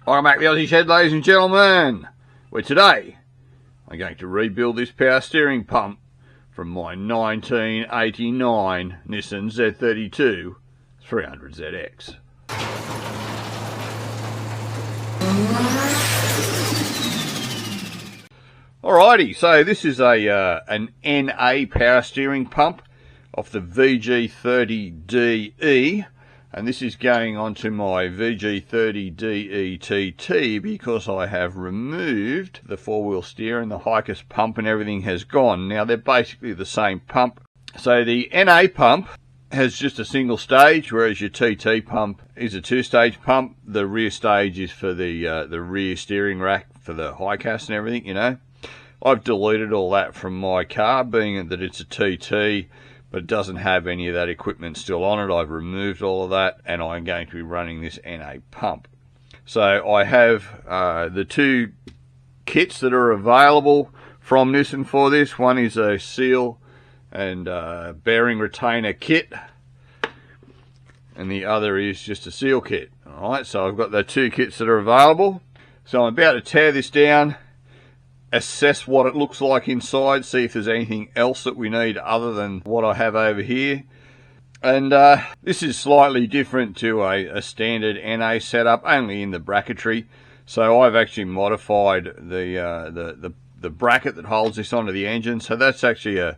Welcome back to the Aussie Shed, ladies and gentlemen, where today I'm going to rebuild this power steering pump from my 1989 Nissan Z32 300zx. Alrighty, so this is an NA power steering pump off the VG30DE. And this is going onto my VG30DE because I have removed the four-wheel steer and the Hikus pump and everything has gone. Now they're basically the same pump. So the NA pump has just a single stage, whereas your TT pump is a two-stage pump. The rear stage is for the rear steering rack for the Hikus and everything, you know. I've deleted all that from my car, being that it's a TT. But it doesn't have any of that equipment still on it. I've removed all of that, and I'm going to be running this NA pump. So I have the two kits that are available from Nissan for this. One is a seal and bearing retainer kit, and the other is just a seal kit. Alright, so I've got the two kits that are available. So I'm about to tear this down, assess what it looks like inside, see if there's anything else that we need other than what I have over here. And this is slightly different to a standard NA setup, only in the bracketry. So I've actually modified the bracket that holds this onto the engine. So that's actually a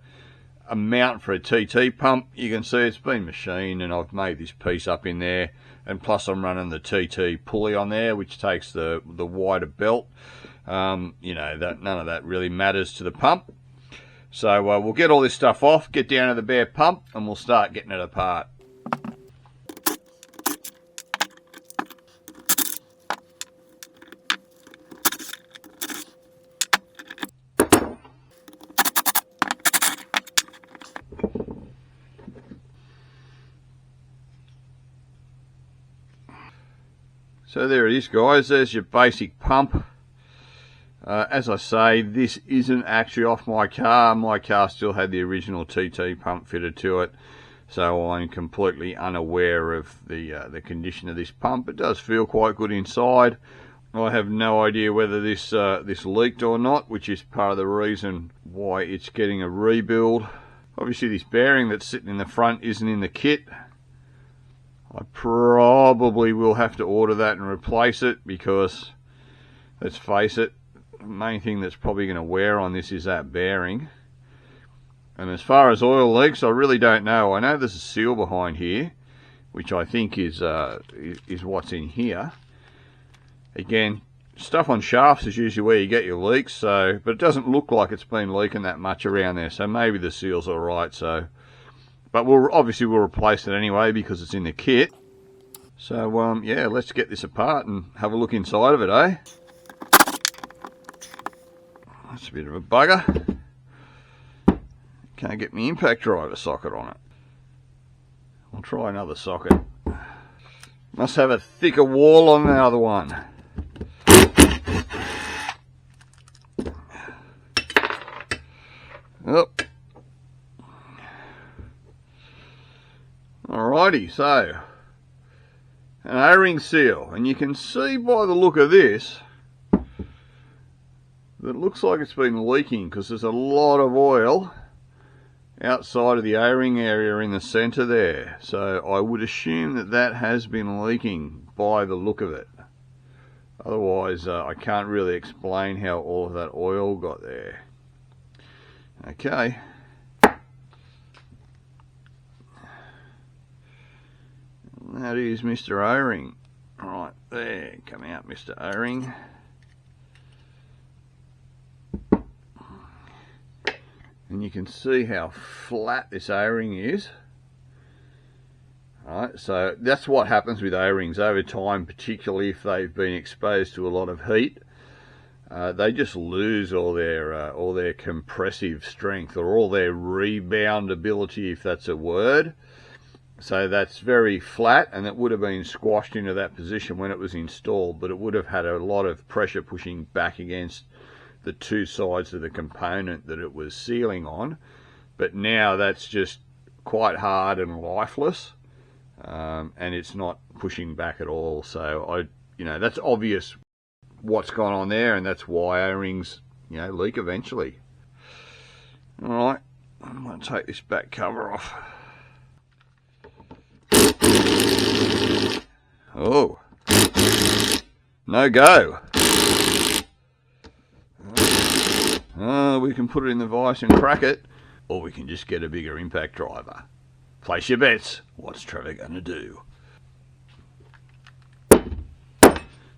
mount for a TT pump. You can see it's been machined, and I've made this piece up in there. And plus I'm running the TT pulley on there, which takes the wider belt. You know, none of that really matters to the pump. So we'll get all this stuff off, get down to the bare pump, and we'll start getting it apart. So there it is, guys. There's your basic pump. As I say, this isn't actually off my car. My car still had the original TT pump fitted to it, so I'm completely unaware of the condition of this pump. It does feel quite good inside. I have no idea whether this leaked or not, which is part of the reason why it's getting a rebuild. Obviously this bearing that's sitting in the front isn't in the kit. I probably will have to order that and replace it because, let's face it, the main thing that's probably going to wear on this is that bearing. And as far as oil leaks, I really don't know. I know there's a seal behind here, which I think is what's in here. Again, stuff on shafts is usually where you get your leaks, so, but it doesn't look like it's been leaking that much around there, so maybe the seal's alright. So, but we'll replace it anyway because it's in the kit. So yeah, let's get this apart and have a look inside of it, eh? That's a bit of a bugger. Can't get my impact driver socket on it. I'll try another socket. Must have a thicker wall on the other one. Oh. Alrighty, so an O-ring seal, and you can see by the look of this that it looks like it's been leaking because there's a lot of oil outside of the O-ring area in the center there. So I would assume that that has been leaking by the look of it. Otherwise I can't really explain how all of that oil got there. Okay. That is Mr. O-ring. Right there, come out Mr. O-ring. And you can see how flat this O-ring is. Alright, so that's what happens with O-rings over time, particularly if they've been exposed to a lot of heat. They just lose all their compressive strength, or all their rebound ability, if that's a word. So that's very flat, and it would have been squashed into that position when it was installed, but it would have had a lot of pressure pushing back against the two sides of the component that it was sealing on. But now that's just quite hard and lifeless, and it's not pushing back at all. So you know, that's obvious what's gone on there, and that's why O-rings, you know, leak eventually. Alright, I'm going to take this back cover off. Oh, no go. We can put it in the vise and crack it, or we can just get a bigger impact driver. Place your bets. What's Trevor going to do?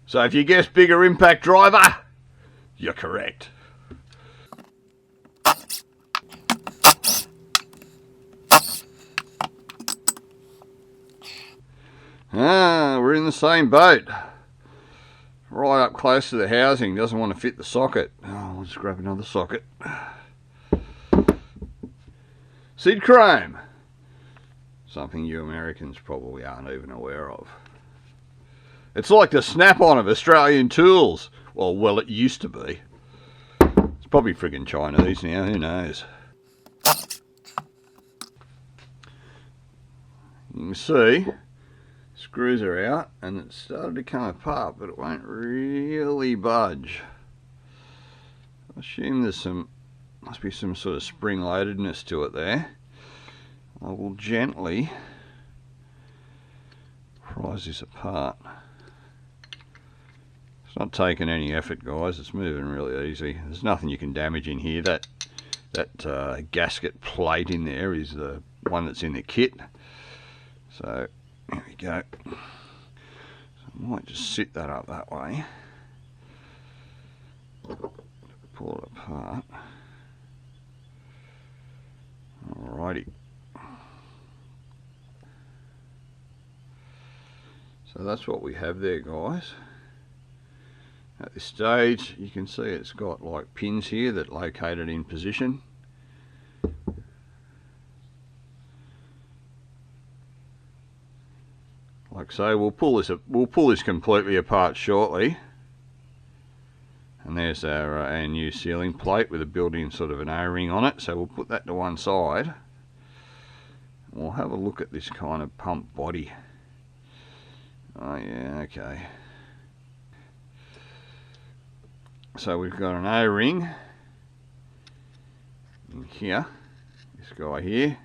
So if you guess bigger impact driver, you're correct. We're in the same boat. Right up close to the housing, doesn't want to fit the socket. Oh, we'll just grab another socket. Seed chrome. Something you Americans probably aren't even aware of. It's like the snap-on of Australian tools. Well, it used to be. It's probably friggin' Chinese now, who knows. You can see screws are out and it's started to come apart, but it won't really budge. I assume there's must be some sort of spring loadedness to it there. I will gently prise this apart. It's not taking any effort, guys. It's moving really easy. There's nothing you can damage in here. That gasket plate in there is the one that's in the kit. So there we go. So I might just sit that up that way. Pull it apart. Alrighty. So that's what we have there, guys. At this stage, you can see it's got like pins here that locate it in position. Like so, we'll pull this completely apart shortly. And there's our new sealing plate with a built-in sort of an O-ring on it. So we'll put that to one side. And we'll have a look at this kind of pump body. Oh yeah, okay. So we've got an O-ring in here. This guy here.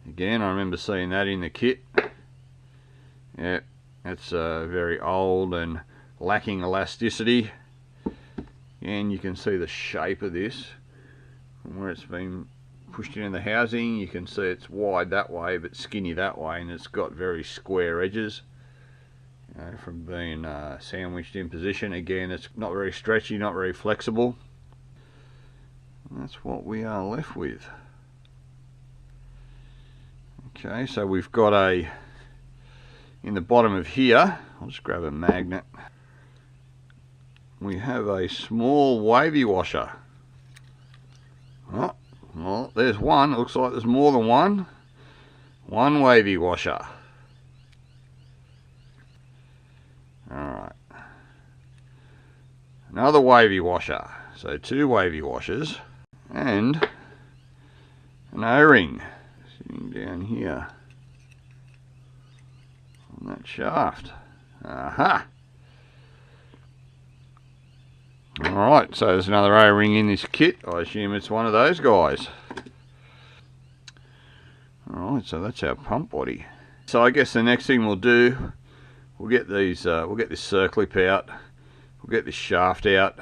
Again, I remember seeing that in the kit. Yeah, it's very old and lacking elasticity. And you can see the shape of this from where it's been pushed into the housing. You can see it's wide that way but skinny that way, and it's got very square edges, you know, from being sandwiched in position. Again, it's not very stretchy, not very flexible. And that's what we are left with. Okay, so we've got in the bottom of here, I'll just grab a magnet. We have a small wavy washer. Oh, well, there's one. It looks like there's more than one. One wavy washer. Alright. Another wavy washer. So two wavy washers. And an O-ring sitting down here on that shaft. Aha! Alright, so there's another O-ring in this kit. I assume it's one of those guys. Alright, so that's our pump body. So I guess the next thing we'll do, we'll get this circlip out, we'll get this shaft out,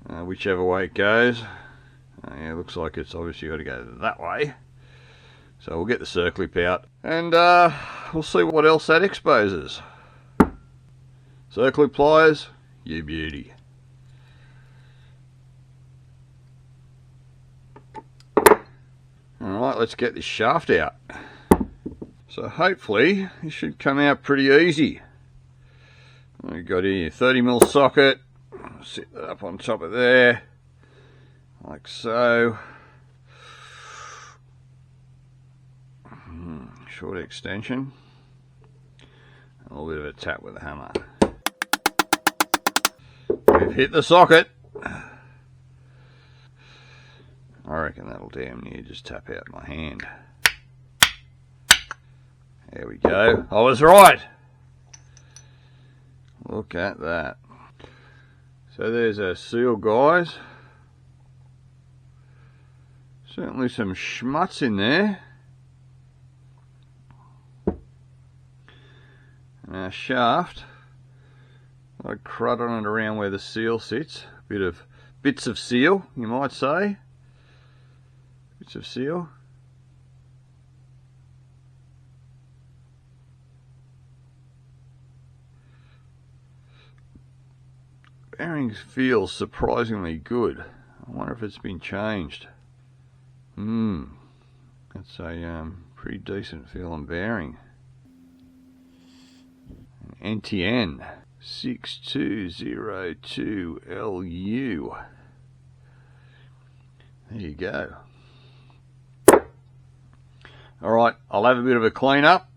whichever way it goes. Yeah, it looks like it's obviously got to go that way. So we'll get the circlip out and we'll see what else that exposes. Circlip pliers, you beauty. Alright, let's get this shaft out. So hopefully this should come out pretty easy. We've got here a 30mm socket. Sit that up on top of there, like so. Short extension. A little bit of a tap with a hammer. We've hit the socket. I reckon that'll damn near just tap out my hand. There we go. I was right. Look at that. So there's our seal, guys. Certainly some schmutz in there. And our shaft, a lot of crud on it around where the seal sits. Bits of seal, you might say. Bits of seal. Bearings feel surprisingly good. I wonder if it's been changed. That's a pretty decent feeling bearing. NTN 6202LU. There you go. Alright, I'll have a bit of a clean up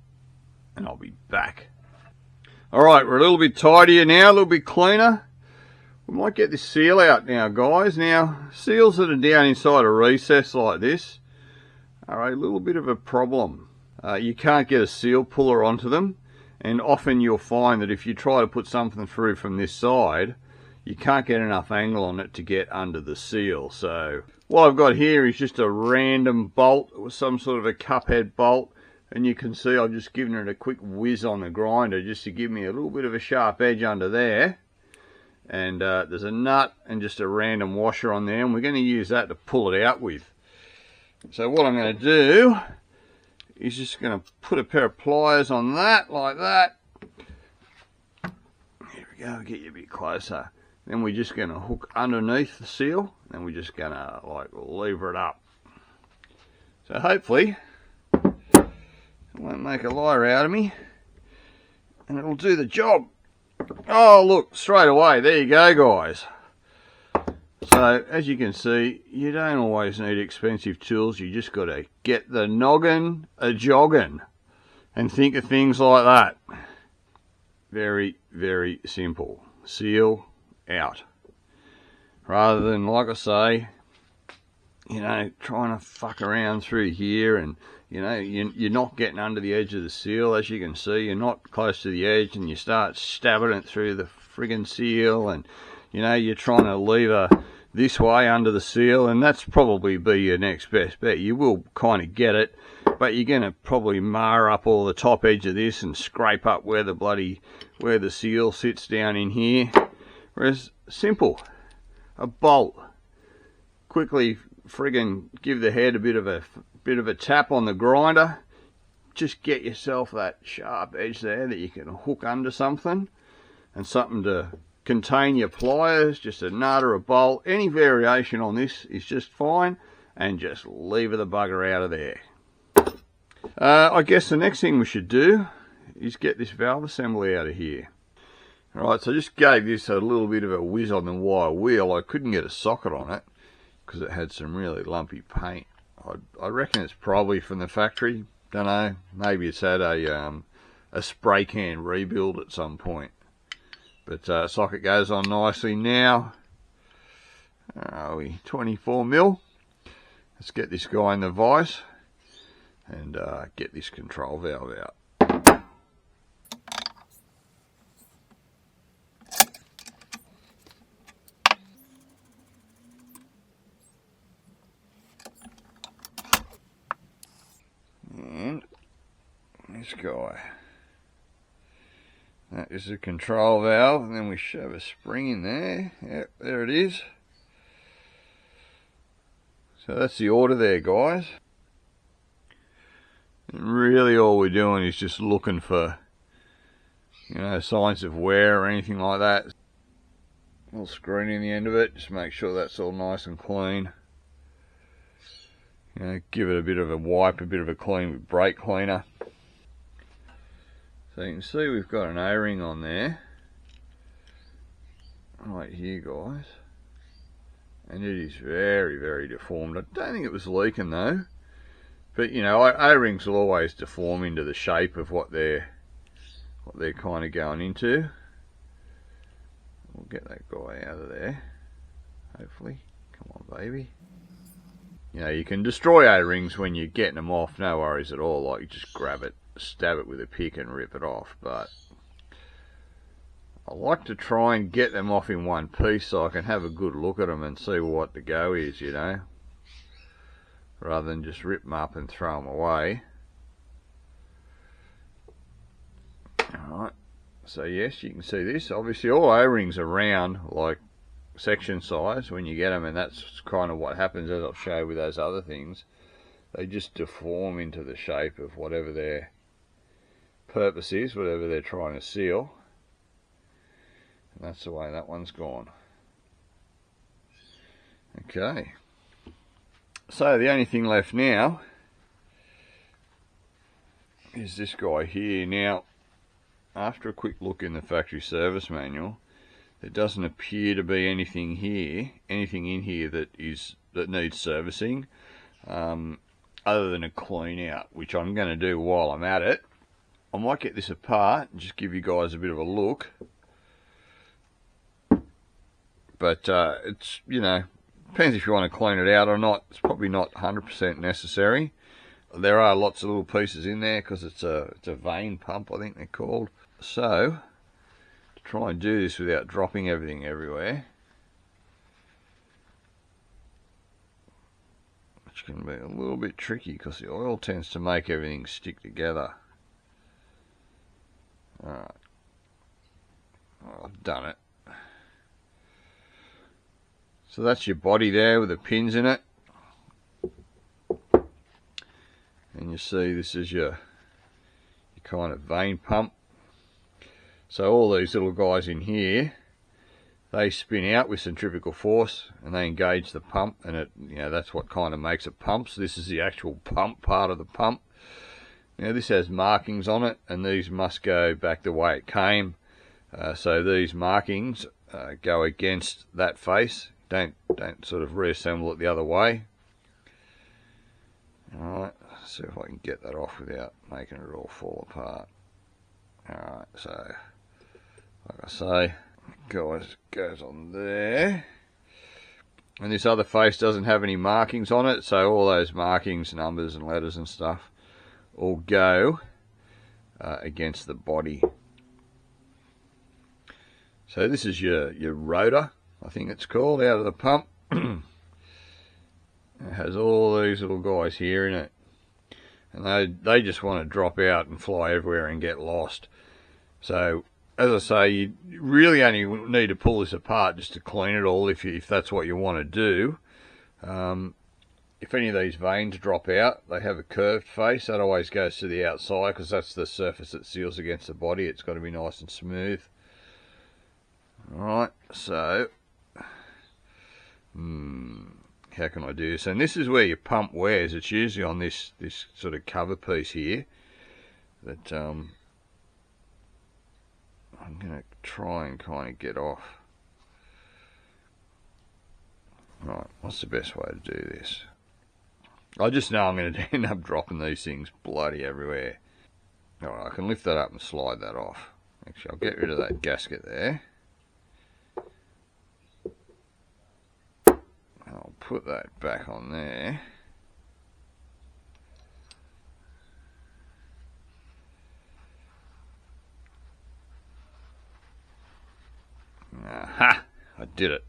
and I'll be back. Alright, we're a little bit tidier now, a little bit cleaner. We might get this seal out now, guys. Now, seals that are down inside a recess like this are a little bit of a problem. You can't get a seal puller onto them, and often you'll find that if you try to put something through from this side, you can't get enough angle on it to get under the seal. So what I've got here is just a random bolt. It was some sort of a cup head bolt, and you can see I've just given it a quick whiz on the grinder just to give me a little bit of a sharp edge under there. And there's a nut and just a random washer on there, and we're going to use that to pull it out with. So what I'm going to do is just going to put a pair of pliers on that, like that. Here we go, get you a bit closer. Then we're just going to hook underneath the seal, and we're just going to like lever it up. So hopefully it won't make a liar out of me, and it'll do the job. Oh, look, straight away, there you go, guys. So, as you can see, you don't always need expensive tools. You just got to get the noggin a-joggin' and think of things like that. Very, very simple. Seal out. Rather than, like I say, you know, trying to fuck around through here and, you know, you're not getting under the edge of the seal. As you can see, you're not close to the edge, and you start stabbing it through the friggin' seal, and, you know, you're trying to lever this way under the seal, and that's probably be your next best bet. You will kind of get it, but you're going to probably mar up all the top edge of this and scrape up where the seal sits down in here. Whereas, simple, a bolt. Quickly friggin' give the head a bit of a tap on the grinder. Just get yourself that sharp edge there that you can hook under something, and something to contain your pliers, just a nut or a bolt. Any variation on this is just fine, and just lever the bugger out of there. I guess the next thing we should do is get this valve assembly out of here. Alright, so I just gave this a little bit of a whiz on the wire wheel. I couldn't get a socket on it because it had some really lumpy paint. I reckon it's probably from the factory. Don't know. Maybe it's had a spray can rebuild at some point. But socket goes on nicely now. 24 mil. Let's get this guy in the vise and get this control valve out. And this guy. That is the control valve, and then we shove a spring in there. Yep, there it is. So that's the order there, guys. And really all we're doing is just looking for, you know, signs of wear or anything like that. A little screen in the end of it, just make sure that's all nice and clean. You know, give it a bit of a wipe, a bit of a clean with brake cleaner. So you can see we've got an O-ring on there, right here, guys, and it is very, very deformed. I don't think it was leaking though, but you know, O-rings will always deform into the shape of what they're kind of going into. We'll get that guy out of there, hopefully. Come on, baby. You know, you can destroy O-rings when you're getting them off, no worries at all. Like, you just grab it, stab it with a pick and rip it off. But I like to try and get them off in one piece so I can have a good look at them and see what the go is, you know, rather than just rip them up and throw them away. Alright, so yes, you can see this. Obviously all O-rings are round, like section size when you get them, and that's kind of what happens, as I'll show with those other things. They just deform into the shape of whatever their purpose is, whatever they're trying to seal. And that's the way that one's gone. Okay, so the only thing left now is this guy here. Now, after a quick look in the factory service manual, there doesn't appear to be anything in here that needs servicing, other than a clean out, which I'm going to do while I'm at it. I might get this apart and just give you guys a bit of a look. But it's, you know, depends if you want to clean it out or not. It's probably not 100% necessary. There are lots of little pieces in there because it's a vane pump, I think they're called. So, to try and do this without dropping everything everywhere, which can be a little bit tricky because the oil tends to make everything stick together. Alright, well, I've done it. So that's your body there with the pins in it. And you see this is your kind of vane pump. So all these little guys in here, they spin out with centrifugal force and they engage the pump, and it, you know, that's what kind of makes it pump. So this is the actual pump part of the pump. Now this has markings on it, and these must go back the way it came. So these markings go against that face. Don't sort of reassemble it the other way. Alright, let's see if I can get that off without making it all fall apart. Alright, so like I say, goes on there. And this other face doesn't have any markings on it, so all those markings, numbers and letters and stuff, all go against the body. So this is your rotor, I think it's called, out of the pump. It has all these little guys here in it, and they just want to drop out and fly everywhere and get lost. So as I say, you really only need to pull this apart just to clean it all if that's what you want to do. If any of these vanes drop out, they have a curved face. That always goes to the outside because that's the surface that seals against the body. It's got to be nice and smooth. Alright, so how can I do this? And this is where your pump wears. It's usually on this sort of cover piece here that I'm going to try and kind of get off. Right, what's the best way to do this? I just know I'm going to end up dropping these things bloody everywhere. Alright, I can lift that up and slide that off. Actually, I'll get rid of that gasket there. I'll put that back on there. Aha! I did it.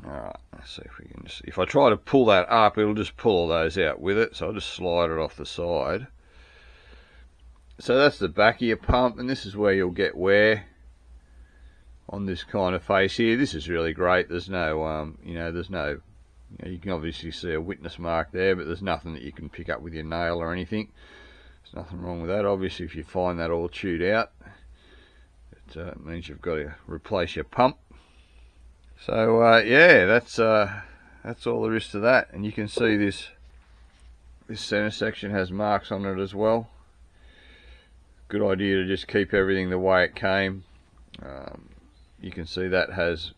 Alright, let's see if we can just... If I try to pull that up, it'll just pull all those out with it, so I'll just slide it off the side. So that's the back of your pump, and this is where you'll get wear on this kind of face here. This is really great. There's no, you can obviously see a witness mark there, but there's nothing that you can pick up with your nail or anything. There's nothing wrong with that. Obviously, if you find that all chewed out, it means you've got to replace your pump. So yeah, that's all there is to that. And you can see this center section has marks on it as well. Good idea to just keep everything the way it came. You can see that has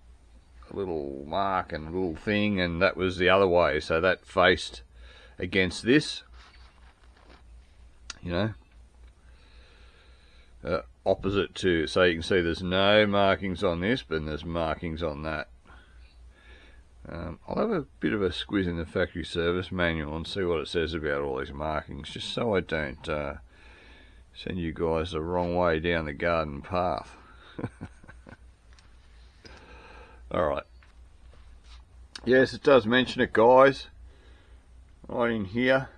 a little mark and a little thing, and that was the other way, so that faced against this, you know, opposite to, so you can see there's no markings on this, but there's markings on that. I'll have a bit of a squiz in the factory service manual and see what it says about all these markings, just so I don't Send you guys the wrong way down the garden path. Alright. Yes, it does mention it, guys. Right in here.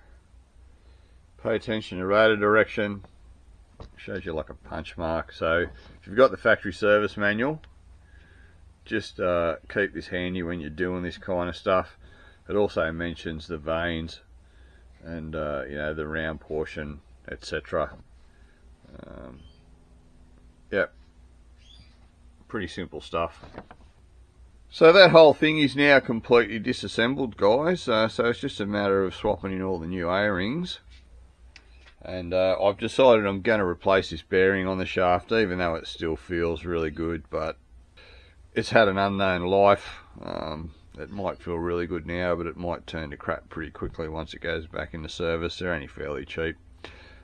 Pay attention to rotor direction. Shows you like a punch mark. So if you've got the factory service manual, just keep this handy when you're doing this kind of stuff. It also mentions the vanes and you know, the round portion, etc. Yep, pretty simple stuff. So that whole thing is now completely disassembled, guys. So it's just a matter of swapping in all the new A-rings. And I've decided I'm going to replace this bearing on the shaft, even though it still feels really good, but it's had an unknown life. It might feel really good now, but it might turn to crap pretty quickly once it goes back into service. They're only fairly cheap.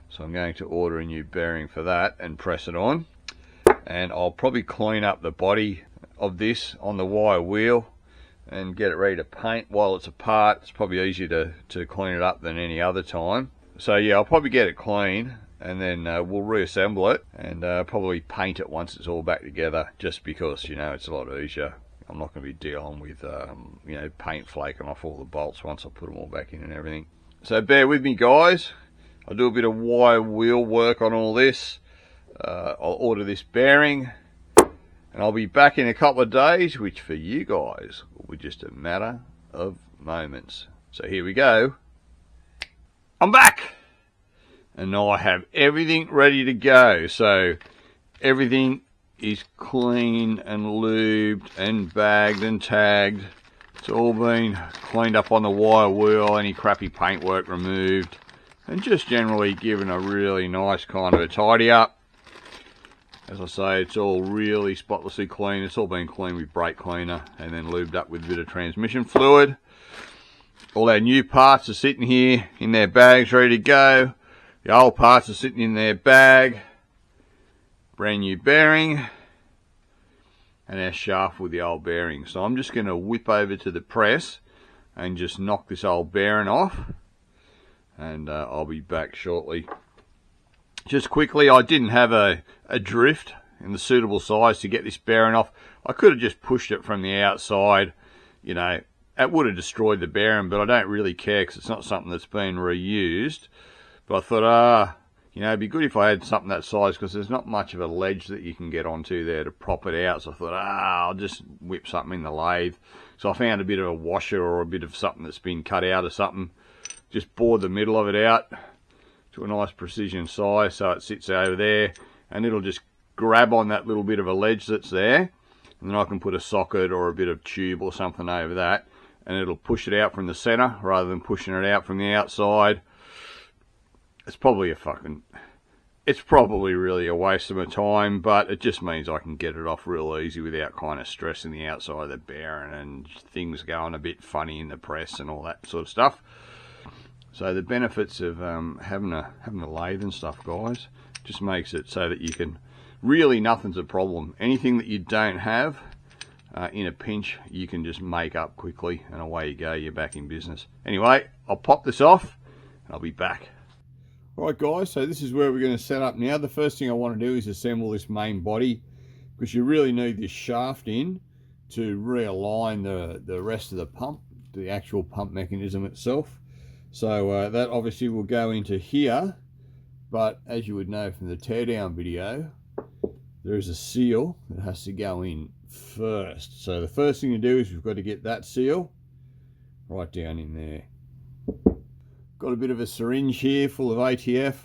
So I'm going to order a new bearing for that and press it on. And I'll probably clean up the body of this on the wire wheel and get it ready to paint while it's apart. It's probably easier to clean it up than any other time. So yeah, I'll probably get it clean and then we'll reassemble it and probably paint it once it's all back together, just because, you know, it's a lot easier. I'm not going to be dealing with you know, paint flaking off all the bolts once I put them all back in and everything. So bear with me, guys. I'll do a bit of wire wheel work on all this. I'll order this bearing and I'll be back in a couple of days, which for you guys will be just a matter of moments. So here we go. I'm back and now I have everything ready to go. So everything is clean and lubed and bagged and tagged. It's all been cleaned up on the wire wheel, any crappy paintwork removed, and just generally given a really nice kind of a tidy up. As I say, it's all really spotlessly clean. It's all been cleaned with brake cleaner and then lubed up with a bit of transmission fluid. All our new parts are sitting here in their bags ready to go. The old parts are sitting in their bag. Brand new bearing and our shaft with the old bearing. So I'm just going to whip over to the press and just knock this old bearing off, and I'll be back shortly. Just quickly, I didn't have a drift in the suitable size to get this bearing off. I could have just pushed it from the outside, you know. It would have destroyed the bearing, but I don't really care because it's not something that's been reused. But I thought, you know, it'd be good if I had something that size, because there's not much of a ledge that you can get onto there to prop it out. So I thought, I'll just whip something in the lathe. So I found a bit of a washer or a bit of something that's been cut out or something. Just bored the middle of it out to a nice precision size so it sits over there, and it'll just grab on that little bit of a ledge that's there, and then I can put a socket or a bit of tube or something over that, and it'll push it out from the center rather than pushing it out from the outside. It's probably really a waste of my time, but it just means I can get it off real easy without kind of stressing the outside of the bearing and things going a bit funny in the press and all that sort of stuff. So the benefits of having a lathe and stuff, guys, just makes it so that you can, really nothing's a problem. Anything that you don't have in a pinch, you can just make up quickly, and away you go, you're back in business. Anyway, I'll pop this off and I'll be back. Right, guys, so this is where we're going to set up now. The first thing I want to do is assemble this main body, because you really need this shaft in to realign the rest of the pump, the actual pump mechanism itself. So that obviously will go into here, but as you would know from the teardown video, there is a seal that has to go in first. So the first thing to do is we've got to get that seal right down in there. Got a bit of a syringe here full of ATF.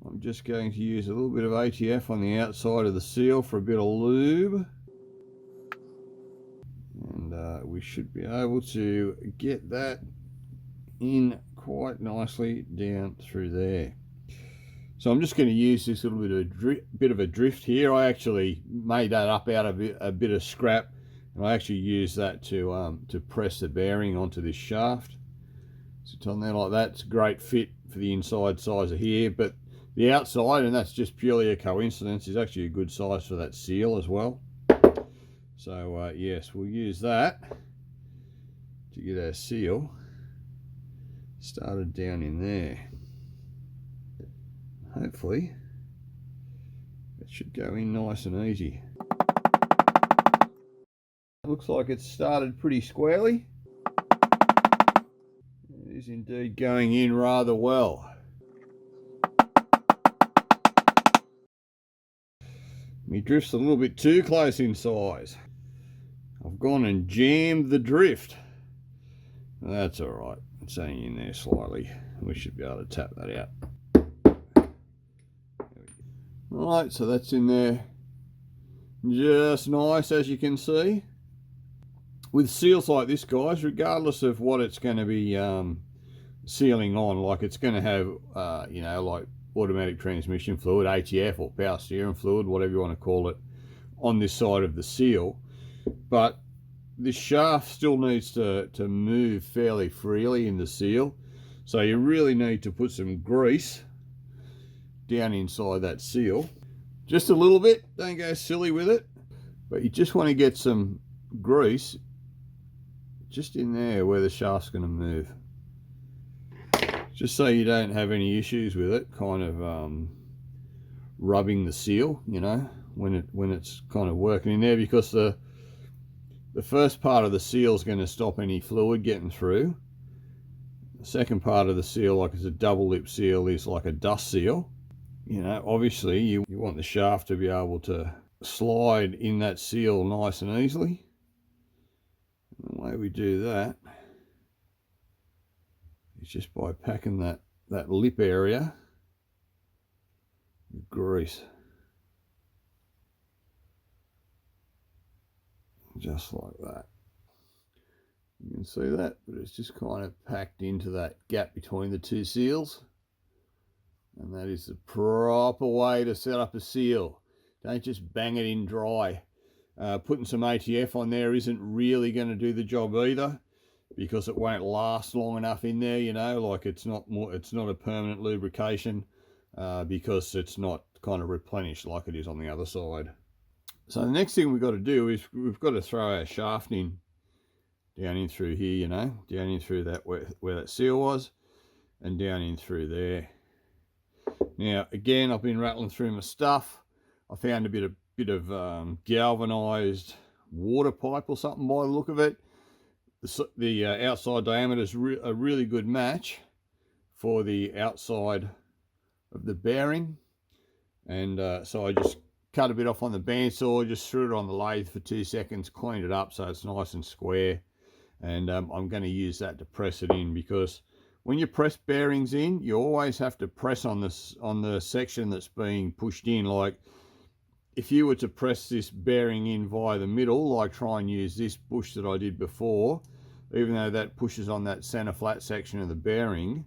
I'm just going to use a little bit of ATF on the outside of the seal for a bit of lube. And we should be able to get that in quite nicely down through there. So I'm just going to use this little bit of a drift here. I actually made that up out of a bit of scrap, and I actually used that to press the bearing onto this shaft. So it's on there like that. It's a great fit for the inside size of here, but the outside, and that's just purely a coincidence, is actually a good size for that seal as well. So yes, we'll use that to get our seal started down in there. hopefully it should go in nice and easy. It looks like it's started pretty squarely. It is indeed going in rather well. My drift's a little bit too close in size. I've gone and jammed the drift. That's alright, it's only in there slightly. We should be able to tap that out. Alright, so that's in there just nice, as you can see. With seals like this, guys, regardless of what it's going to be sealing on, like it's going to have, you know, like automatic transmission fluid, ATF or power steering fluid, whatever you want to call it, on this side of the seal. But this shaft still needs to move fairly freely in the seal. So you really need to put some grease down inside that seal. Just a little bit, don't go silly with it. But you just want to get some grease just in there where the shaft's going to move. Just so you don't have any issues with it kind of rubbing the seal, you know, when it's kind of working in there, because the first part of the seal is going to stop any fluid getting through. The second part of the seal, like it's a double lip seal, is like a dust seal. You know, obviously you want the shaft to be able to slide in that seal nice and easily. And the way we do that is just by packing that lip area with grease. Just like that. You can see that, but it's just kind of packed into that gap between the two seals. And that is the proper way to set up a seal. Don't just bang it in dry. Putting some ATF on there isn't really going to do the job either, because it won't last long enough in there, you know, like it's not a permanent lubrication, because it's not kind of replenished like it is on the other side. So the next thing we've got to do is we've got to throw our shaft in, down in through here, you know, down in through that where that seal was, and down in through there. Now again, I've been rattling through my stuff. I found a bit of galvanized water pipe or something by the look of it. The outside diameter is a really good match for the outside of the bearing, and so I just cut a bit off on the bandsaw, just threw it on the lathe for 2 seconds, cleaned it up so it's nice and square, and I'm going to use that to press it in, because when you press bearings in, you always have to press on the section that's being pushed in. Like if you were to press this bearing in via the middle, like try and use this bush that I did before, even though that pushes on that center flat section of the bearing,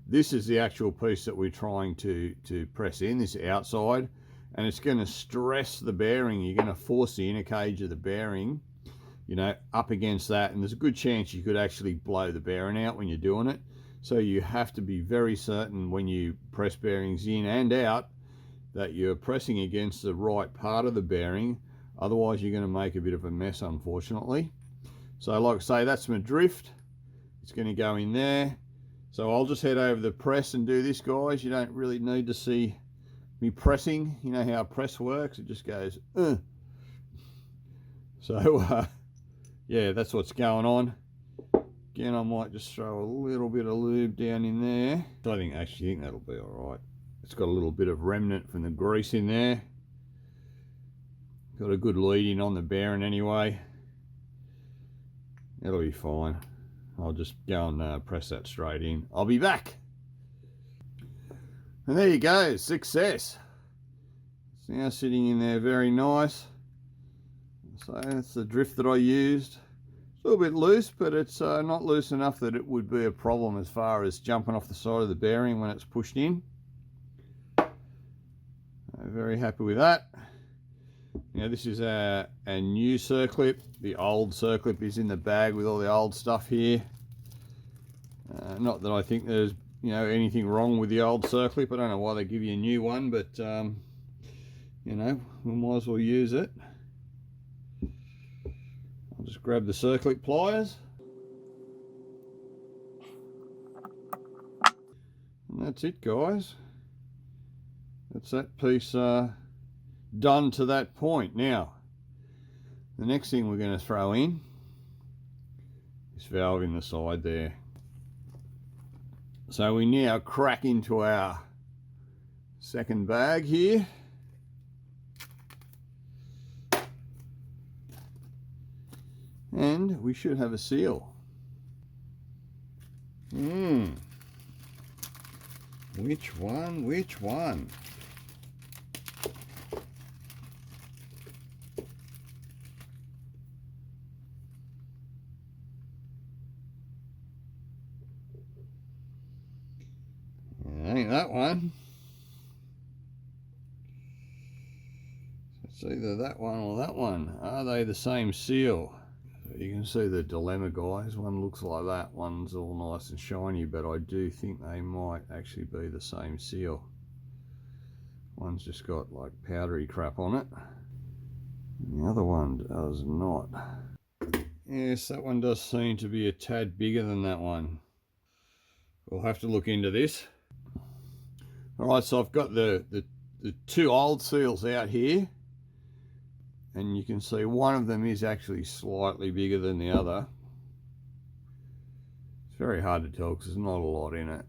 this is the actual piece that we're trying to press in, this outside. And it's going to stress the bearing. You're going to force the inner cage of the bearing, you know, up against that. And there's a good chance you could actually blow the bearing out when you're doing it. So you have to be very certain when you press bearings in and out that you're pressing against the right part of the bearing. Otherwise, you're going to make a bit of a mess, unfortunately. So like I say, that's my drift. It's going to go in there. So I'll just head over the press and do this, guys. You don't really need to see me pressing. You know how a press works, it just goes So yeah, that's what's going on. Again, I might just throw a little bit of lube down in there. I actually think that'll be all right. It's got a little bit of remnant from the grease in there. Got a good lead in on the bearing anyway. It'll be fine. I'll just go and press that straight in. I'll be back. And there you go, success. It's now sitting in there very nice. So that's the drift that I used. It's a little bit loose, but it's not loose enough that it would be a problem as far as jumping off the side of the bearing when it's pushed in. Very happy with that. Now this is a new circlip. The old circlip is in the bag with all the old stuff here. Not that I think there's anything wrong with the old circlip. I don't know why they give you a new one, but we might as well use it. I'll just grab the circlip pliers, and that's it, guys. that's that piece done to that point. Now, the next thing we're going to throw in is valve in the side there. So we now crack into our second bag here. And we should have a seal. Which one? Which one? Ain't that one. It's either that one or that one. Are they the same seal? You can see the dilemma, guys. One looks like that, one's all nice and shiny, but I do think they might actually be the same seal. One's just got like powdery crap on it. And the other one does not. Yes, that one does seem to be a tad bigger than that one. We'll have to look into this. Alright, so I've got the two old seals out here, and you can see one of them is actually slightly bigger than the other. It's very hard to tell because there's not a lot in it.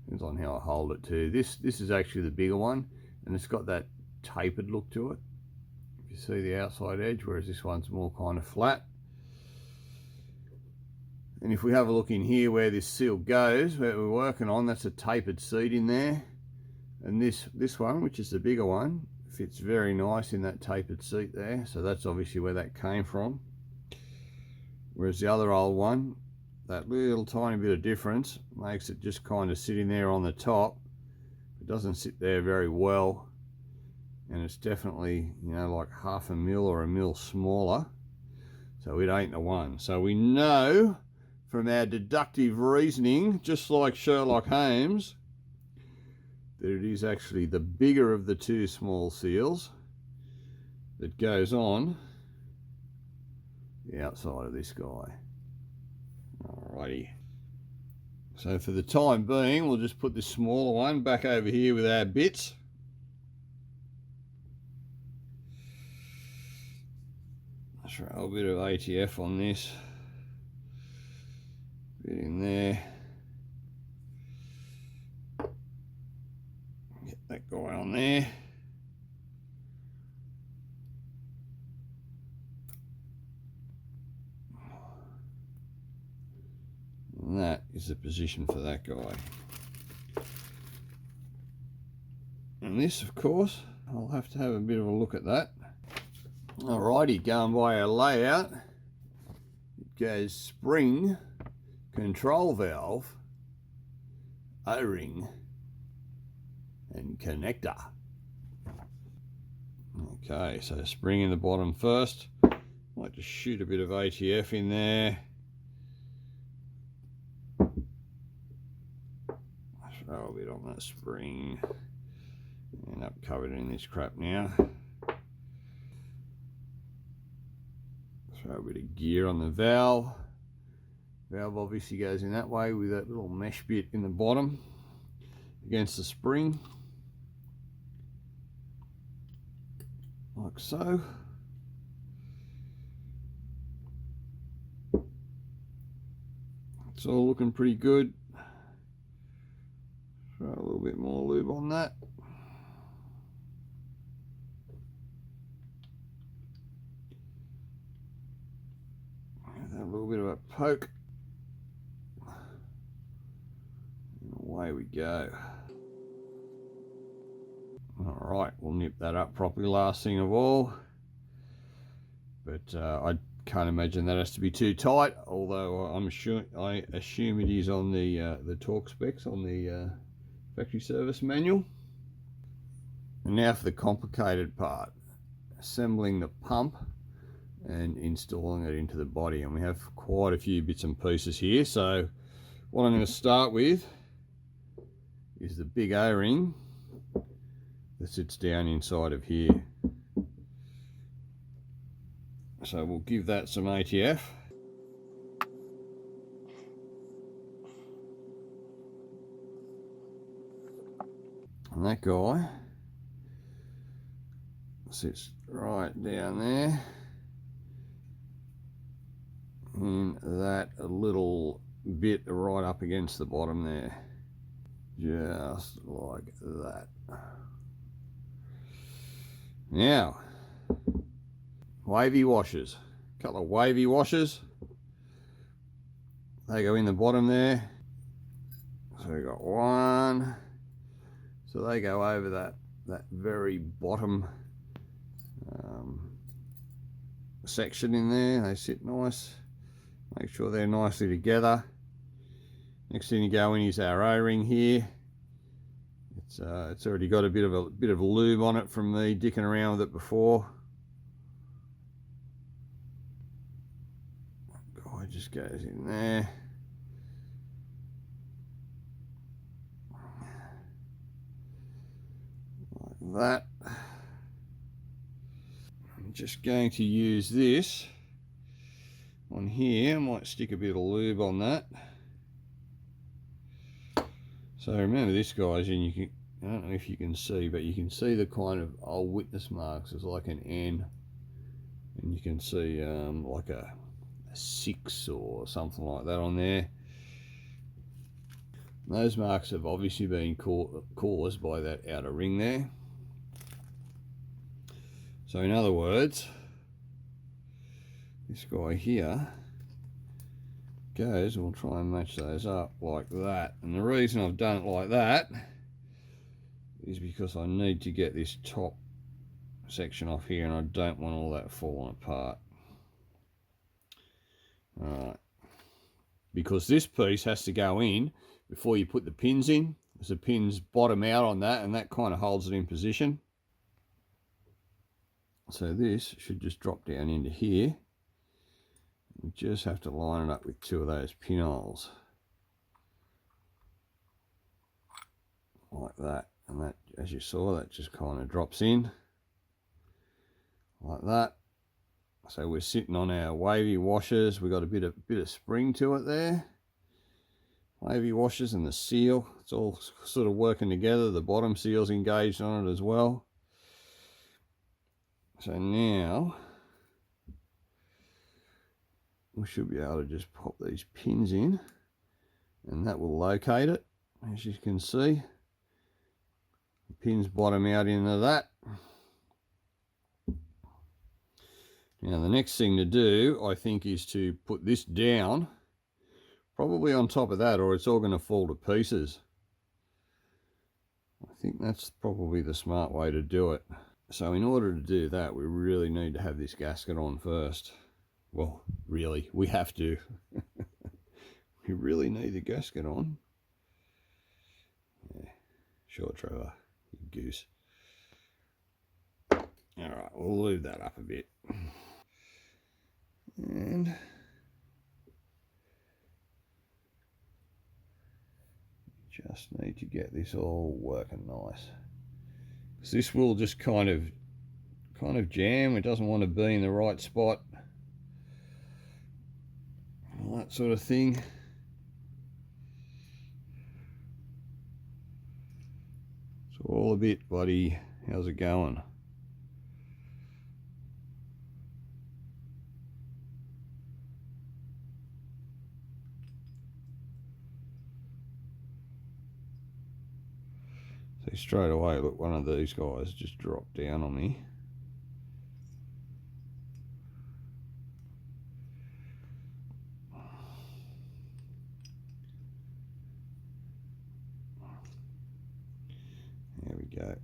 Depends on how I hold it too. This is actually the bigger one, and it's got that tapered look to it. You see the outside edge, whereas this one's more kind of flat. And if we have a look in here where this seal goes, where we're working on, that's a tapered seat in there. And this one, which is the bigger one, fits very nice in that tapered seat there. So that's obviously where that came from. Whereas the other old one, that little tiny bit of difference makes it just kind of sitting there on the top. It doesn't sit there very well. And it's definitely, you know, like half a mil or a mil smaller. So it ain't the one. So we know from our deductive reasoning, just like Sherlock Holmes, that it is actually the bigger of the two small seals that goes on the outside of this guy. Alrighty. So for the time being, we'll just put this smaller one back over here with our bits. Throw a bit of ATF on this. Bit in there. Get that guy on there. And that is the position for that guy. And this, of course, I'll have to have a bit of a look at that. Alrighty, going by our layout, it goes spring, control valve, O-ring, and connector. Okay, so spring in the bottom first. I like to shoot a bit of ATF in there. Throw a bit on that spring. End up covered in this crap now. Throw a bit of gear on the valve. Valve obviously goes in that way with that little mesh bit in the bottom against the spring, like so. It's all looking pretty good. Throw a little bit more lube on that. Give that a little bit of a poke. Away we go. Alright, we'll nip that up properly last thing of all. But I can't imagine that has to be too tight, although I assume it is on the torque specs on the factory service manual. And now for the complicated part, assembling the pump and installing it into the body. And we have quite a few bits and pieces here. So what I'm going to start with is the big O-ring that sits down inside of here. So we'll give that some ATF. And that guy sits right down there in that little bit right up against the bottom there, just like that. Now, wavy washers, a couple of wavy washers, they go in the bottom there. So we got one, so they go over that very bottom section in there. They sit nice, make sure they're nicely together. Next thing you go in is our O-ring here. It's already got a bit of lube on it from me dicking around with it before. Guy just goes in there. Like that. I'm just going to use this on here. I might stick a bit of lube on that. So remember this, guys, and I don't know if you can see, but you can see the kind of old witness marks. There's like an N, and you can see like a 6 or something like that on there. And those marks have obviously been caused by that outer ring there. So in other words, this guy here goes, we'll try and match those up like that. And the reason I've done it like that is because I need to get this top section off here, and I don't want all that falling apart. Alright, because this piece has to go in before you put the pins in, as the pins bottom out on that, and that kind of holds it in position. So this should just drop down into here. You just have to line it up with 2 of those pinholes like that, and that, as you saw, that just kind of drops in like that. So we're sitting on our wavy washers. We've got a bit of spring to it there. Wavy washers and the seal, it's all sort of working together. The bottom seal's engaged on it as well. So now we should be able to just pop these pins in, and that will locate it. As you can see, the pins bottom out into that. Now the next thing to do, I think, is to put this down, probably on top of that, or it's all going to fall to pieces. I think that's probably the smart way to do it. So in order to do that, we really need to have this gasket on first. Well, really, we have to. We really need the gasket on. Yeah, sure, Trevor, you goose. Alright, we'll lube that up a bit. And just need to get this all working nice. Because this will just kind of jam. It doesn't want to be in the right spot. All that sort of thing. It's all a bit, buddy. How's it going? So straight away, look, one of these guys just dropped down on me. There we go.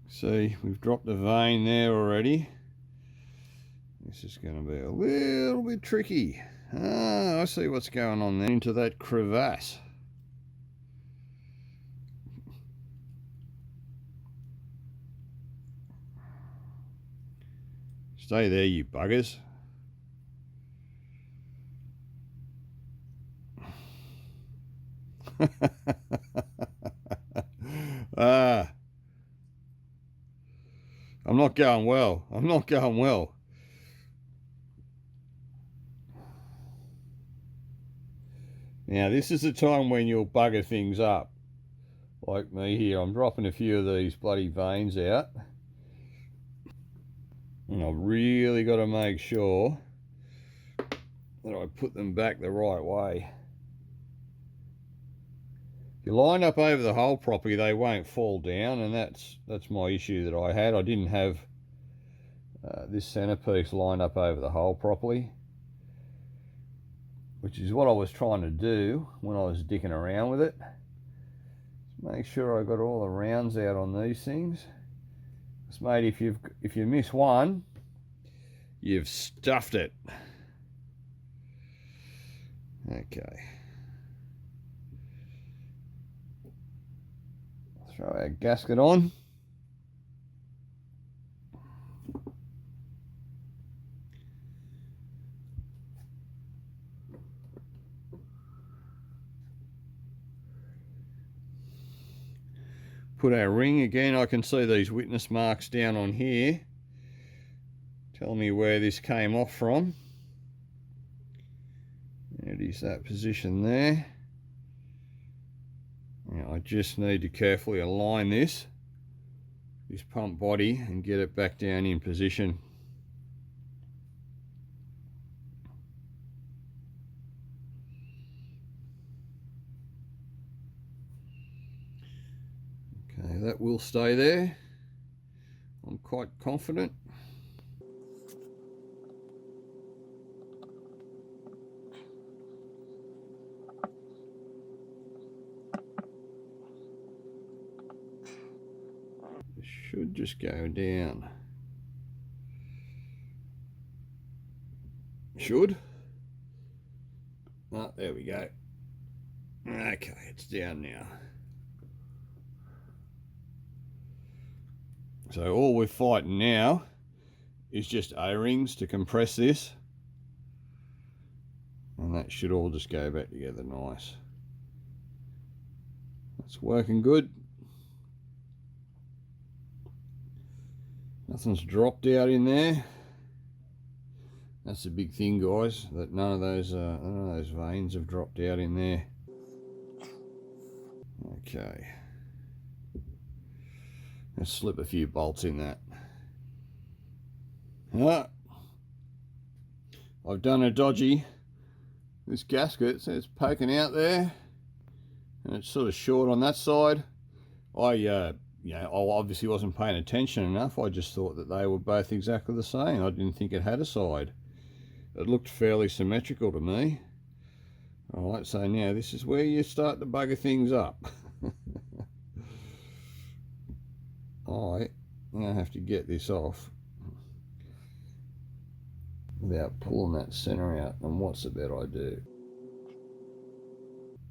See, we've dropped a vein there already. This is going to be a little bit tricky. I see what's going on there, into that crevasse. Stay there, you buggers. I'm not going well. I'm not going well. Now this is the time when you'll bugger things up. Like me here, I'm dropping a few of these bloody vanes out. And I've really got to make sure that I put them back the right way. If you line up over the hole properly, they won't fall down, and that's my issue that I had. I didn't have this centerpiece lined up over the hole properly, which is what I was trying to do when I was dicking around with it. Just make sure I got all the rounds out on these things. Because, mate, if you miss one, you've stuffed it. Okay. Throw our gasket on. Put our ring again. I can see these witness marks down on here. Tell me where this came off from. It is that position there. Now I just need to carefully align this pump body and get it back down in position. Okay, that will stay there. I'm quite confident. It should just go down. Should. Oh, there we go. Okay, it's down now. So all we're fighting now is just O-rings to compress this, and that should all just go back together nice. That's working good. Nothing's dropped out in there. That's the big thing, guys, that none of those vanes have dropped out in there. Okay. Let's slip a few bolts in that. I've done a dodgy. This gasket, so it's poking out there, and it's sort of short on that side. I obviously wasn't paying attention enough. I just thought that they were both exactly the same. I didn't think it had a side. It looked fairly symmetrical to me. Alright, so now this is where you start to bugger things up. Alright, now I have to get this off without pulling that center out. And what's the bet I do?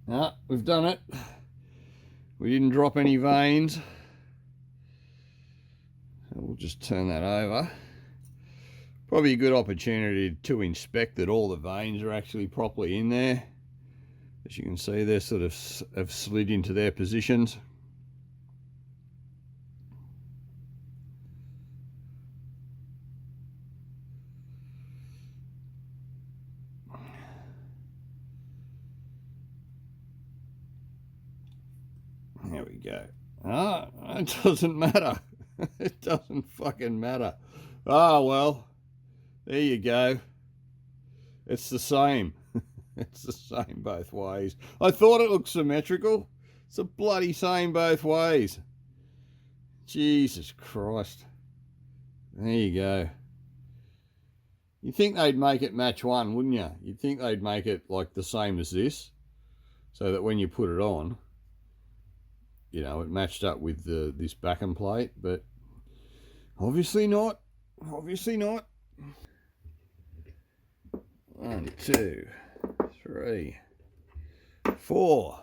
Ah, we've done it. We didn't drop any vanes. So we'll just turn that over. Probably a good opportunity to inspect that all the vanes are actually properly in there. As you can see, they're sort of have slid into their positions. There we go. Ah, it doesn't matter. It doesn't fucking matter. Ah, well, there you go. It's the same. It's the same both ways. I thought it looked symmetrical. It's the bloody same both ways. Jesus Christ. There you go. You'd think they'd make it match one, wouldn't you? You'd think they'd make it like the same as this, so that when you put it on, you know, it matched up with this backing plate, but obviously not. Obviously not. 1, 2, 3, 4.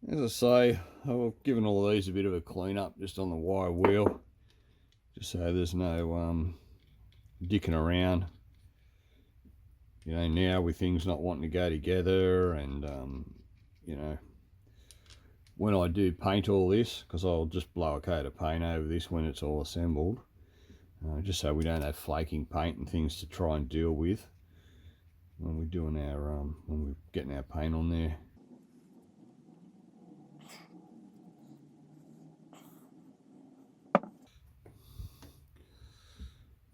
As I say, I've given all these a bit of a clean up just on the wire wheel, just so there's no dicking around. You know, now with things not wanting to go together, and you know, when I do paint all this, because I'll just blow a coat of paint over this when it's all assembled, just so we don't have flaking paint and things to try and deal with. when we're doing our when we're getting our paint on there.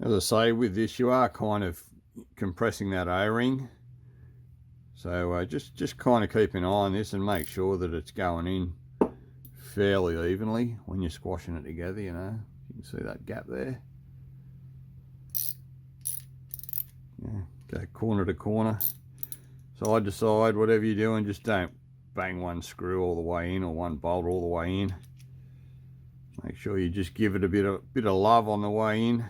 As I say, with this you are kind of compressing that O-ring, so just kind of keep an eye on this and make sure that it's going in fairly evenly when you're squashing it together. You know, you can see that gap there. Yeah, go corner to corner, side to side, whatever you're doing. Just don't bang one screw all the way in or one bolt all the way in. Make sure you just give it a bit of love on the way in.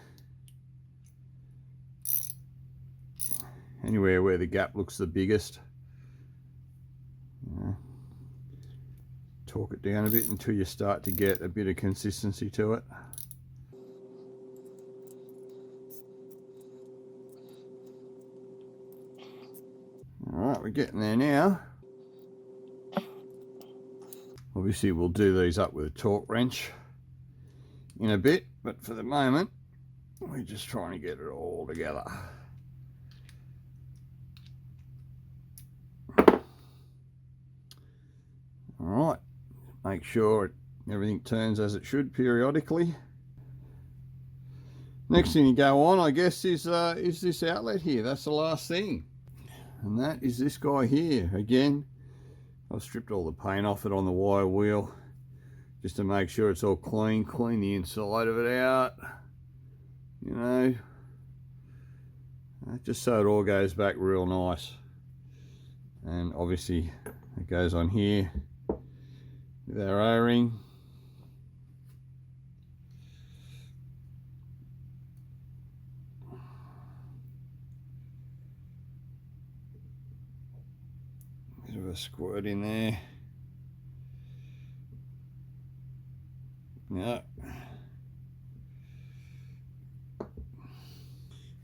Anywhere where the gap looks the biggest. Torque it down a bit until you start to get a bit of consistency to it. Alright, we're getting there now. Obviously we'll do these up with a torque wrench in a bit, but for the moment we're just trying to get it all together. Alright, make sure everything turns as it should periodically. Next thing you go on, I guess, is this outlet here. That's the last thing. And that is this guy here. Again, I've stripped all the paint off it on the wire wheel just to make sure it's all clean. Clean the inside of it out, you know, just so it all goes back real nice. And obviously it goes on here with our O-ring. Bit of a squirt in there. Yeah.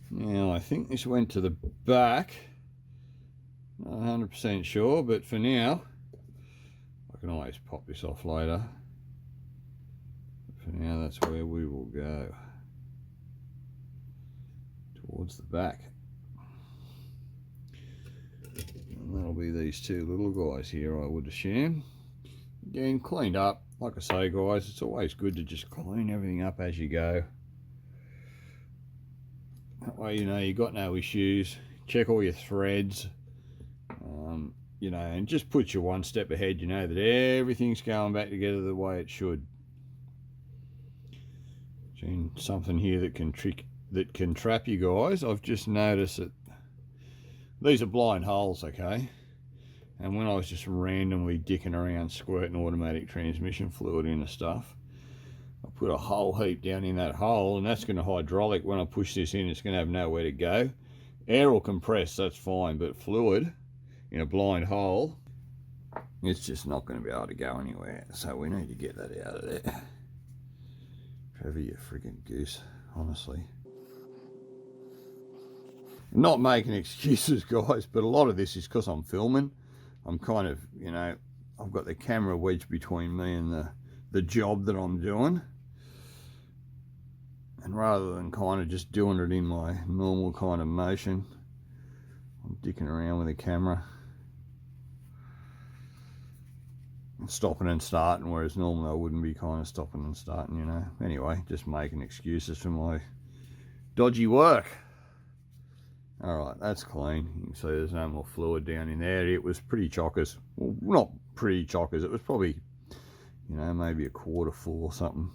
Now I think this went to the back. Not 100% sure, but for now I can always pop this off later. But for now, that's where we will go, towards the back. And that'll be these two little guys here, I would assume. Again, cleaned up. Like I say, guys, it's always good to just clean everything up as you go. That way you know you've got no issues. Check all your threads. You know, and just put you one step ahead. You know that everything's going back together the way it should. And something here that can trap you guys. I've just noticed that these are blind holes, okay? And when I was just randomly dicking around squirting automatic transmission fluid into stuff, I put a whole heap down in that hole, and that's going to hydraulic. When I push this in, it's going to have nowhere to go. Air will compress, that's fine, but fluid in a blind hole, it's just not going to be able to go anywhere. So we need to get that out of there. Trevor, you friggin' goose, honestly. I'm not making excuses, guys, but a lot of this is because I'm filming. I'm kind of, you know, I've got the camera wedged between me and the job that I'm doing. And rather than kind of just doing it in my normal kind of motion, I'm dicking around with the camera. Stopping and starting, whereas normally I wouldn't be kind of stopping and starting, you know. Anyway, just making excuses for my dodgy work. Alright, that's clean. You can see there's no more fluid down in there. It was pretty chockers. Well, not pretty chockers. It was probably, you know, maybe a quarter full or something.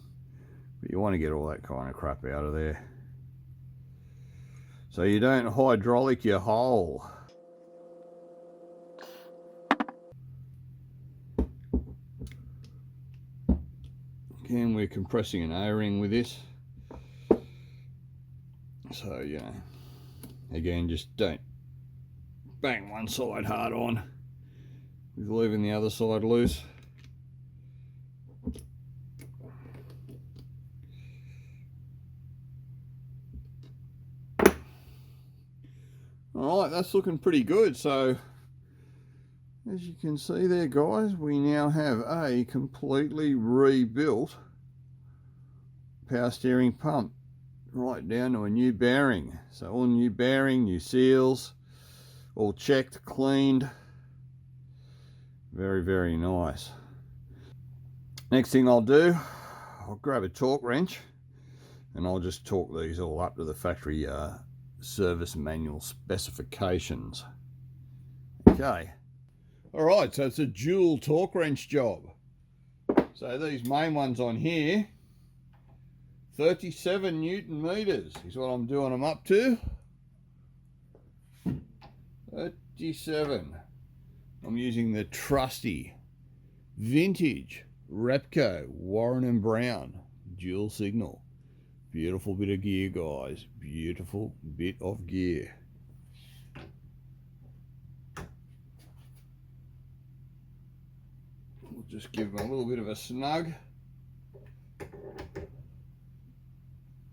But you want to get all that kind of crap out of there, so you don't hydraulic your hole. Again, we're compressing an O-ring with this. So, you know, again, just don't bang one side hard on with leaving the other side loose. Alright, that's looking pretty good. So, as you can see there, guys, we now have a completely rebuilt power steering pump, right down to a new bearing. So all new bearing, new seals, all checked, cleaned. Very, very nice. Next thing I'll do, I'll grab a torque wrench and I'll just torque these all up to the factory service manual specifications. Okay. Alright, so it's a dual torque wrench job. So these main ones on here, 37 Newton meters is what I'm doing them up to. 37. I'm using the trusty vintage Repco Warren and Brown dual signal. Beautiful bit of gear, guys. Beautiful bit of gear. We'll just give them a little bit of a snug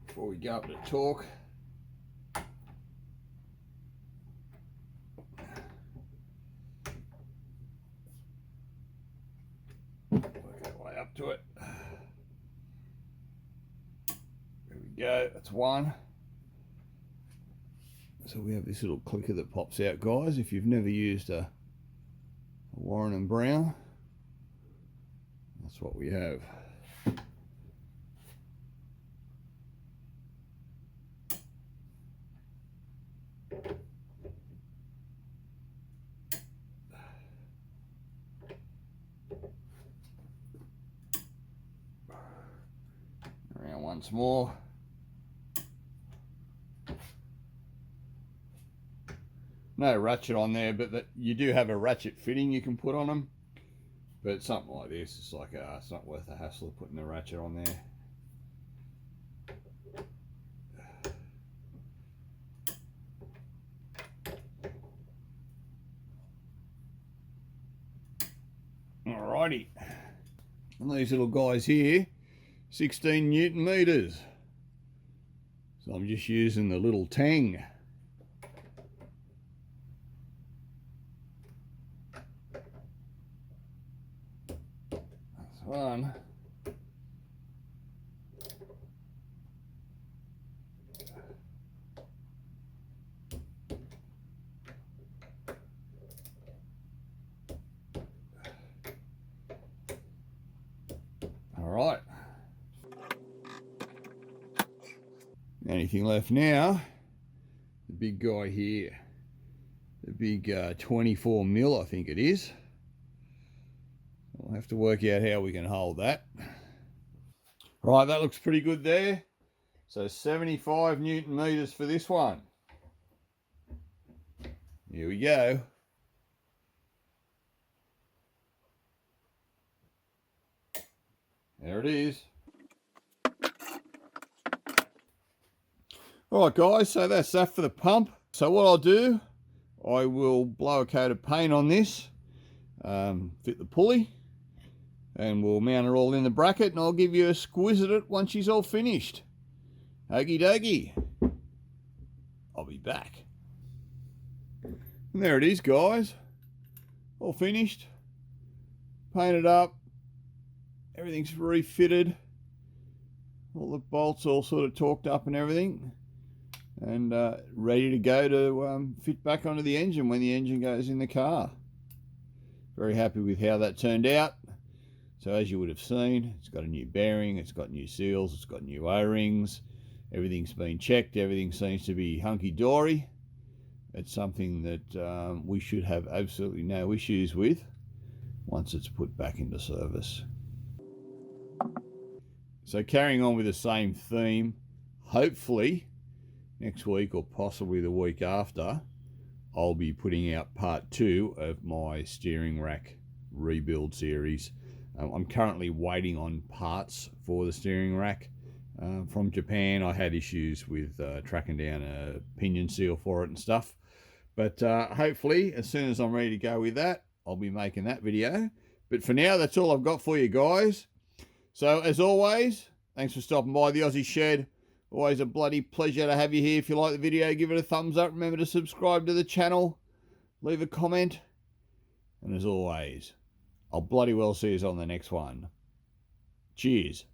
before we go up to torque. Work our way up to it. There we go, that's one. So we have this little clicker that pops out, guys. If you've never used a Warren and Brown, that's what we have. Around once more. No ratchet on there, but you do have a ratchet fitting you can put on them. But something like this, it's like it's not worth the hassle of putting a ratchet on there. Alrighty, and these little guys here, 16 Newton meters. So I'm just using the little tang. That's one. All right. Anything left now? The big guy here, the big 24 mil, I think it is. We'll have to work out how we can hold that. Right, that looks pretty good there. So 75 Newton meters for this one. Here we go. There it is. Alright guys, so that's that for the pump. So what I'll do, I will blow a coat of paint on this, fit the pulley, and we'll mount it all in the bracket, and I'll give you a squiz at it once she's all finished. Okie dokie. I'll be back. And there it is, guys. All finished. Painted up. Everything's refitted. All the bolts all sort of torqued up and everything. And ready to go to fit back onto the engine when the engine goes in the car. Very happy with how that turned out. So as you would have seen, it's got a new bearing, it's got new seals, it's got new O-rings, everything's been checked, everything seems to be hunky-dory. It's something that we should have absolutely no issues with once it's put back into service. So carrying on with the same theme, hopefully next week or possibly the week after, I'll be putting out part 2 of my steering rack rebuild series. I'm currently waiting on parts for the steering rack from Japan. I had issues with tracking down a pinion seal for it and stuff. But hopefully, as soon as I'm ready to go with that, I'll be making that video. But for now, that's all I've got for you guys. So as always, thanks for stopping by the Aussie Shed. Always a bloody pleasure to have you here. If you like the video, give it a thumbs up. Remember to subscribe to the channel. Leave a comment. And as always, I'll bloody well see you on the next one. Cheers.